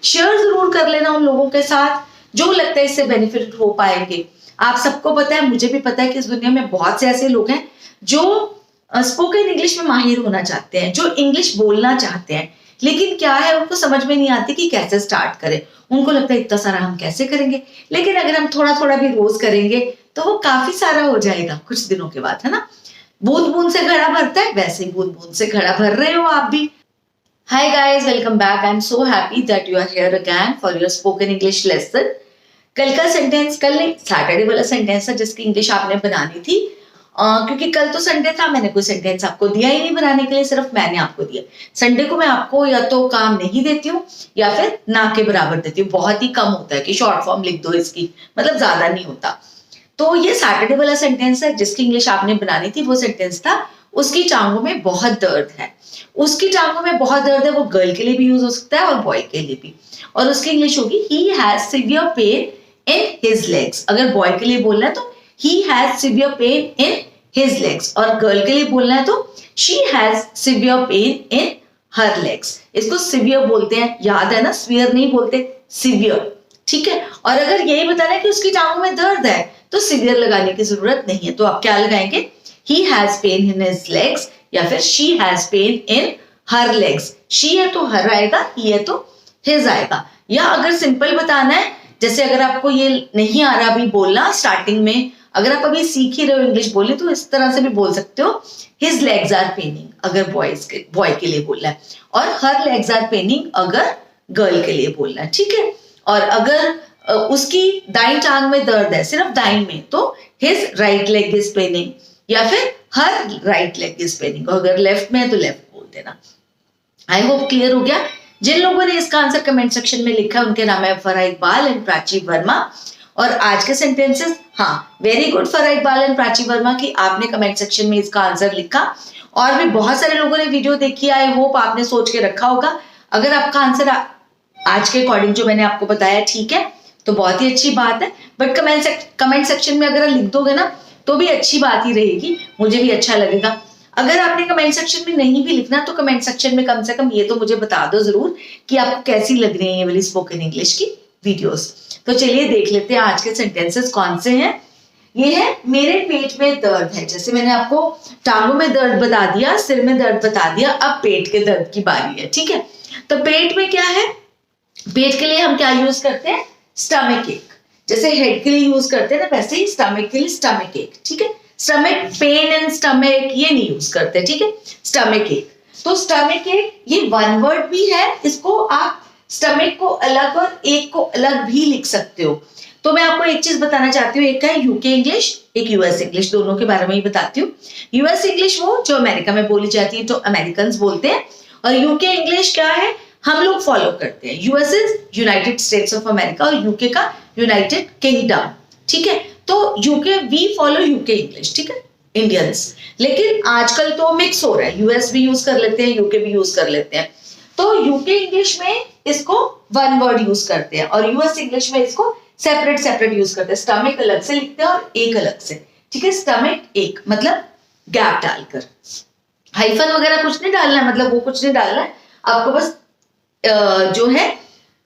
Share जरूर कर लेना उन लोगों के साथ जो लगता है इससे बेनिफिट हो पाएंगे। आप सबको पता है, मुझे भी पता है कि इस दुनिया में बहुत से ऐसे लोग हैं जो स्पोकन इंग्लिश में माहिर होना चाहते हैं, जो इंग्लिश बोलना चाहते हैं, लेकिन क्या है उनको समझ में नहीं आती कि कैसे स्टार्ट करें। उनको लगता है इतना सारा हम कैसे करेंगे, लेकिन अगर हम थोड़ा थोड़ा भी रोज करेंगे तो वो काफी सारा हो जाएगा कुछ दिनों के बाद, है ना। बूंद बूंद से घड़ा भरता है, वैसे ही बूंद बूंद से घड़ा भर रहे हो आप भी। Hi guys, welcome back. I'm so happy that you are here again for your spoken English lesson. कल का सेंटेंस, कल नहीं, सैटरडे वाला सेंटेंस है जिसकी इंग्लिश आपने बनानी थी, क्योंकि कल तो संडे था, मैंने कोई सेंटेंस आपको दिया ही नहीं बनाने के लिए, सिर्फ मैंने आपको दिया। संडे को मैं आपको या तो काम नहीं देती हूँ या फिर ना के बराबर देती हूँ, बहुत ही कम होता है कि शॉर्ट फॉर्म लिख दो इसकी, मतलब ज्यादा नहीं होता। तो ये सैटरडे वाला सेंटेंस है जिसकी इंग्लिश आपने बनानी थी, वो सेंटेंस था उसकी टांगों में बहुत दर्द है। उसकी टांगों में बहुत दर्द है वो गर्ल के लिए भी यूज हो सकता है और बॉय के लिए भी, और उसकी इंग्लिश होगी he has severe pain in his legs. अगर बॉय के लिए बोलना है तो he has severe pain in his legs, और गर्ल के लिए बोलना है तो she has severe pain in her legs. इसको सिवियर बोलते हैं, याद है ना, स्वियर नहीं बोलते, सिवियर, ठीक है। और अगर यही बताना है कि उसकी टांगों में दर्द है तो सिवियर लगाने की जरूरत नहीं है, तो आप क्या लगाएंगे, he has pain in his legs या फिर she has pain in her legs। she है तो her आएगा, he है तो his आएगा। या अगर सिंपल बताना है, जैसे अगर आपको ये नहीं आ रहा अभी बोलना स्टार्टिंग में, अगर आप अभी सीख ही रहे हो इंग्लिश बोलनी, तो इस तरह से भी बोल सकते हो his legs are paining अगर बॉय के लिए बोलना है, और her legs are paining अगर गर्ल के लिए बोलना है, ठीक है। और अगर उसकी दाईं टांग में दर्द है, सिर्फ दाईं में, तो his right leg is paining या फिर हर राइट लेग इज पेनिंग, अगर लेफ्ट में है तो लेफ्ट बोल देना। आई होप क्लियर हो गया। जिन लोगों ने इसका आंसर कमेंट सेक्शन में लिखा है उनके नाम है फरहा इकबाल एंड प्राची वर्मा। और आज के सेंटेंसेस, हाँ, very good Farha Iqbal and Prachi Verma की आपने कमेंट सेक्शन में इसका आंसर लिखा। और भी बहुत सारे लोगों ने वीडियो देखी, आई होप आपने सोच के रखा होगा। अगर आपका आंसर आज के अकॉर्डिंग जो मैंने आपको बताया ठीक है तो बहुत ही अच्छी बात है, बट कमेंट सेक्शन में अगर लिख दोगे ना तो भी अच्छी बात ही रहेगी, मुझे भी अच्छा लगेगा। अगर आपने कमेंट सेक्शन में नहीं भी लिखना तो कमेंट सेक्शन में कम से कम ये तो मुझे बता दो जरूर कि आपको कैसी लग रही है ये वाली स्पोकन इंग्लिश की वीडियोस। तो चलिए देख लेते हैं आज के सेंटेंसेस कौन से हैं। ये है मेरे पेट में दर्द है। जैसे मैंने आपको टांगों में दर्द बता दिया, सिर में दर्द बता दिया, अब पेट के दर्द की बारी है, ठीक है। तो पेट में क्या है, पेट के लिए हम क्या यूज करते हैं, स्टमक एक। जैसे हेड के लिए यूज करते हैं ना, वैसे ही स्टमक के लिए स्टमक एक, ठीक है। स्टमक पेन एंड स्टमक ये नहीं यूज करते, ठीक है, स्टमक एक। तो स्टमक एक ये वन वर्ड भी है, इसको आप स्टमक को अलग और एक को अलग भी लिख सकते हो। तो मैं आपको एक चीज बताना चाहती हूँ, एक है यूके इंग्लिश, एक यूएस इंग्लिश, दोनों के बारे में ही बताती हूँ। यूएस इंग्लिश वो जो अमेरिका में बोली जाती है, जो अमेरिकन बोलते हैं, और यूके इंग्लिश क्या है, हम लोग फॉलो करते हैं। US is United States of America और यूके का यूनाइटेड किंगडम, ठीक है। तो UK we follow UK English, ठीक है, इंडियंस। लेकिन आजकल तो मिक्स हो रहा है, यूएस भी यूज कर लेते हैं, यूके भी यूज कर लेते हैं। तो यूके इंग्लिश में इसको वन वर्ड यूज करते हैं और यूएस इंग्लिश में इसको सेपरेट सेपरेट यूज करते हैं। स्टमक अलग से लिखते हैं और एक अलग से, ठीक है। स्टमक एक मतलब गैप डालकर, हाइफन वगैरह कुछ नहीं डालना है, मतलब वो कुछ नहीं डालना है आपको, बस जो है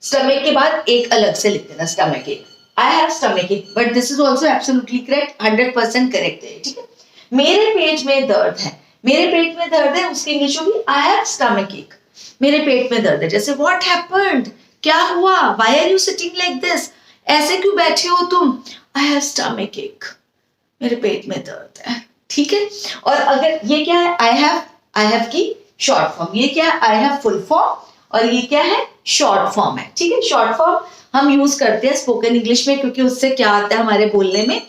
स्टमक के बाद एक अलग से लिख देना, स्टमक एक। आई हैव स्टमक एक, but this is also absolutely correct, 100% correct है, ठीक है। मेरे पेट में दर्द है, मेरे पेट में दर्द है, उसकी इंग्लिश होगी आई हैव स्टमक एक। मेरे पेट में दर्द है, जैसे व्हाट हैपेंड, क्या हुआ, why are you sitting like this, ऐसे क्यों बैठे हो तुम, आई हैव स्टमक एक, मेरे पेट में दर्द है, ठीक है। और अगर ये क्या है, आई हैव की शॉर्ट फॉर्म, ये क्या है, आई हैव फुल फॉर्म, और ये क्या है, शॉर्ट फॉर्म है, ठीक है। शॉर्ट फॉर्म हम यूज करते हैं स्पोकन इंग्लिश में क्योंकि उससे क्या आता है, हमारे बोलने में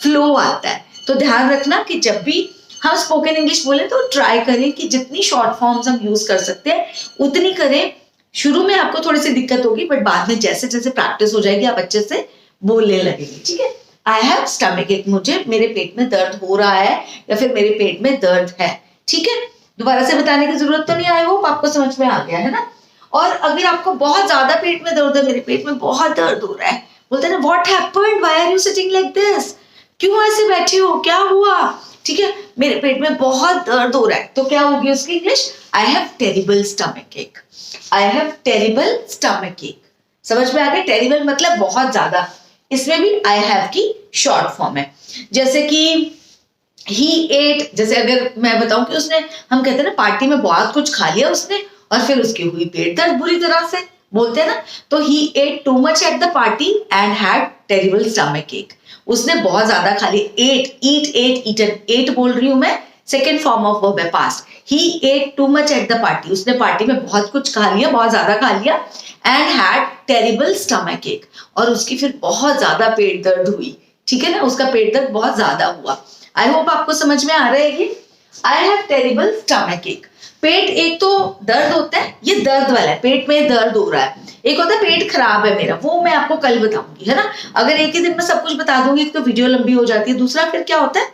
फ्लो आता है। तो ध्यान रखना कि जब भी हम स्पोकन इंग्लिश बोले तो ट्राई करें कि जितनी शॉर्ट फॉर्म्स हम यूज कर सकते हैं उतनी करें। शुरू में आपको थोड़ी सी दिक्कत होगी, बट बाद में जैसे जैसे प्रैक्टिस हो जाएगी आप अच्छे से बोलने लगेंगे, ठीक है। आई हैव स्टमक एक, मुझे मेरे पेट में दर्द हो रहा है या फिर मेरे पेट में दर्द है, ठीक है। दोबारा से बताने की जरूरत तो नहीं, आई होप आपको समझ में आ गया है ना। और अगर आपको बहुत ज्यादा पेट में दर्द है, मेरे पेट में बहुत दर्द हो रहा है, बोलते हैं ना what happened, why are you sitting like this, क्यों ऐसे बैठे हो, क्या हुआ, ठीक है, मेरे पेट में बहुत दर्द हो रहा है, तो क्या होगी उसकी English, I have terrible stomach एक, आई हैव टेरिबल स्टमक एक, समझ में आ गया? टेरिबल मतलब बहुत ज्यादा। इसमें भी आई हैव की शॉर्ट फॉर्म है। जैसे कि ही एट, जैसे अगर मैं बताऊं कि उसने, हम कहते हैं ना पार्टी में बहुत कुछ खा लिया उसने और फिर उसकी हुई पेट दर्द बुरी तरह से, बोलते हैं ना। तो he ate too much at the party and had terrible stomach ache. उसने बहुत ज्यादा खा लिया। Ate, eat, ate, eaten, ate बोल रही हूं मैं, सेकेंड फॉर्म ऑफ वर्ब है, past. He ate too much at the party, उसने पार्टी में बहुत कुछ खा लिया, बहुत ज्यादा खा लिया। एंड हैड टेरिबल स्टमक एक, और उसकी फिर बहुत ज्यादा पेट दर्द हुई। ठीक है ना, उसका पेट दर्द बहुत ज्यादा हुआ। आई होप आपको समझ में आ रहा है ये। आई हैव टेरिबल स्टमक एक। पेट एक तो दर्द होता है, ये दर्द वाला है, पेट में दर्द हो रहा है। एक होता है पेट खराब है मेरा, वो मैं आपको कल बताऊंगी, है ना। अगर एक ही दिन में सब कुछ बता दूंगी तो वीडियो लंबी हो जाती है। दूसरा फिर क्या होता है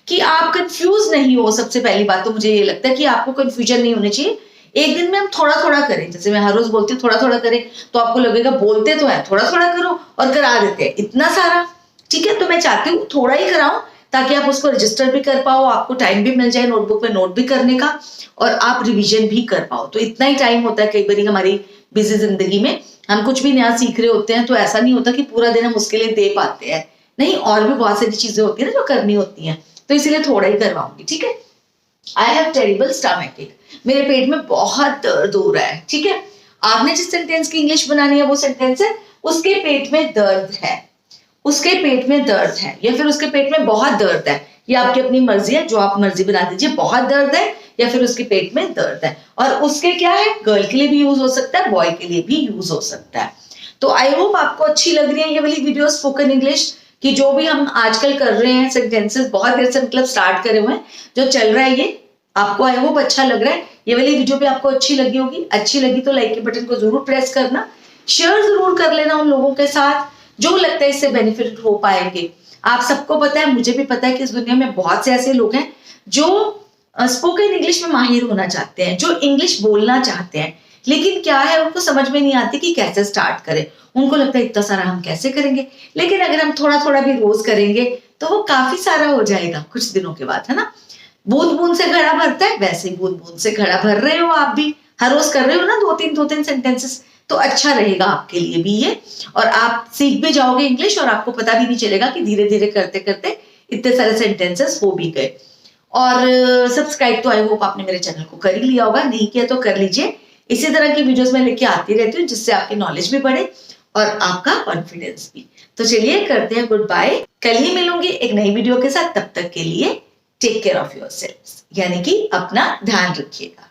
कि आप कंफ्यूज नहीं हो। सबसे पहली बात तो मुझे ये लगता है कि आपको कंफ्यूजन नहीं होनी चाहिए। एक दिन में हम थोड़ा थोड़ा करें, जैसे मैं हर रोज बोलती हूँ थोड़ा थोड़ा करें, तो आपको लगेगा बोलते तो है थोड़ा थोड़ा करो और करा देते हैं इतना सारा। ठीक है, तो मैं चाहती हूँ थोड़ा ही कराऊं ताकि आप उसको रजिस्टर भी कर पाओ, आपको टाइम भी मिल जाए नोटबुक में नोट भी करने का, और आप रिवीजन भी कर पाओ। तो इतना ही टाइम होता है कई बार हमारी बिजी जिंदगी में, हम कुछ भी नया सीख रहे होते हैं तो ऐसा नहीं होता कि पूरा दिन हम उसके लिए दे पाते हैं। नहीं, और भी बहुत सारी चीजें होती है ना जो करनी होती हैं, तो इसीलिए थोड़ा ही करवाऊंगी। ठीक है, आई हैव टेरिबल स्टमक एक, मेरे पेट में बहुत दर्द हो रहा है। ठीक है, आपने जिस सेंटेंस की इंग्लिश बनानी है वो सेंटेंस है उसके पेट में दर्द है, उसके पेट में दर्द है, या फिर उसके पेट में बहुत दर्द है। ये आपकी अपनी मर्जी है, जो आप मर्जी बना दीजिए। बहुत दर्द है या फिर उसके पेट में दर्द है। और उसके क्या है, गर्ल के लिए भी यूज हो सकता है, बॉय के लिए भी यूज हो सकता है। तो आई होप आपको अच्छी लग रही है ये वाली वीडियो स्पोकन इंग्लिश की। जो भी हम आजकल कर रहे हैं सेंटेंसेस, बहुत देर से मतलब स्टार्ट करे हुए हैं, जो चल रहा है ये आपको आई होप अच्छा लग रहा है। ये वाली वीडियो भी आपको अच्छी लगी होगी। अच्छी लगी तो लाइक के बटन को जरूर प्रेस करना, शेयर जरूर कर लेना उन लोगों के साथ जो लगता है इससे बेनिफिट हो पाएंगे। आप सबको पता है, मुझे भी पता है कि इस दुनिया में बहुत से ऐसे लोग हैं जो स्पोकन इंग्लिश में माहिर होना चाहते हैं, जो इंग्लिश बोलना चाहते हैं, लेकिन क्या है उनको समझ में नहीं आती कि कैसे स्टार्ट करें। उनको लगता है इतना सारा हम कैसे करेंगे, लेकिन अगर हम थोड़ा थोड़ा भी रोज करेंगे तो वो काफी सारा हो जाएगा कुछ दिनों के बाद, है ना। बूंद बूंद से घड़ा भरता है, वैसे ही बूंद बूंद से घड़ा भर रहे हो आप भी, हर रोज कर रहे हो ना दो तीन सेंटेंसेस, तो अच्छा रहेगा आपके लिए भी ये। और आप सीख भी जाओगे इंग्लिश और आपको पता भी नहीं चलेगा कि धीरे धीरे करते करते इतने सारे सेंटेंसेस हो भी गए। और सब्सक्राइब तो आई होप आपने मेरे चैनल को कर ही लिया होगा, नहीं किया तो कर लीजिए। इसी तरह की वीडियोस मैं लेके आती रहती हूँ जिससे आपकी नॉलेज भी बढ़े और आपका कॉन्फिडेंस भी। तो चलिए करते हैं गुड बाय, कल ही मिलूंगी एक नई वीडियो के साथ। तब तक के लिए टेक केयर ऑफ योरसेल्व्स, यानी कि अपना ध्यान रखिएगा।